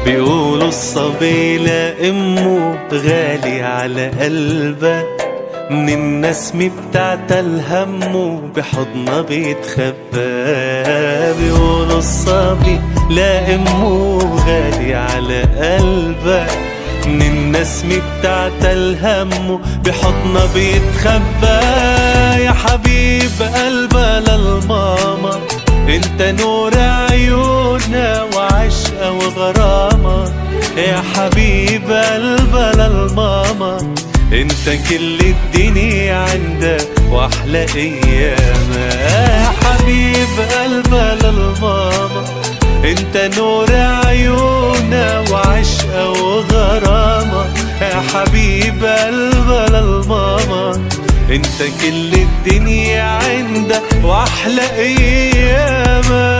بيقولوا الصبي لأمه غالي على قلبه، من النسمة بتاعت الهم بحضنها بيتخبى. بيقولوا الصبي لأمه غالي على قلبه، من النسمة بتاعت الهم بحضنها بيتخبى. يا حبيب قلبها للماما، انت نور عيونها وعشقها وغرامة. يا حبيب قلبها للماما، انت كل الدنيا عندها واحلى ايامها. يا حبيب قلبها للماما، انت نور عيونها وعشقها وغرامة. يا حبيب قلبها للماما، انت كل الدنيا عندها واحلى ايامها.